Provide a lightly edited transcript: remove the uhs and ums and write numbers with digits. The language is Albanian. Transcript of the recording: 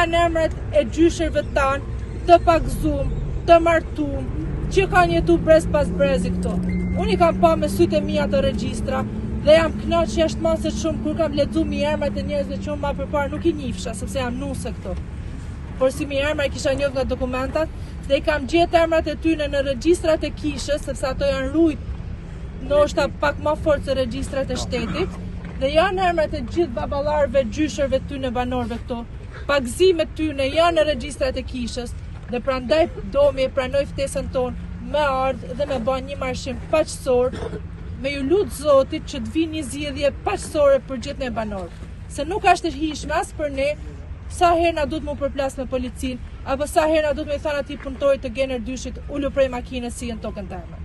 janë emrat e gjyshërve tanë, të pagzum, të martum, që kanë jetu brez pas brezi këto. Unë i kam pa me sytë e mija të regjistra dhe jam knaq që jashtë maset shumë kur kam ledzu mi emrat e njerëzve që unë ma përpar nuk i njifsha, sepse jam nuse këto. Por si mi emra i kisha njoft nga dokumentat dhe i kam gjetë emrat e tyne në regjistrat e kishës, sepse ato janë rujt ndoshta pak ma fort se regjistrat e shtetit, dhe janë emrat e gjithë baballarëve, gjyshërve tyne banorëve këto. Pagzimet tyne janë në regjistrat e kishës dhe prandaj domi e pranoj ftesën tonë me ardhë dhe me bën një marshim paqësor, me ju lutë Zotit që të vinë një zgjedhje paqësore për gjithë ne banorë. Se nuk është e hishme as për ne, sa herë na duhet mu përplas me policinë, apo sa herë na duhet me i thënë atij punëtorit të Gener dyshit ulu prej makinës si në tokën teme.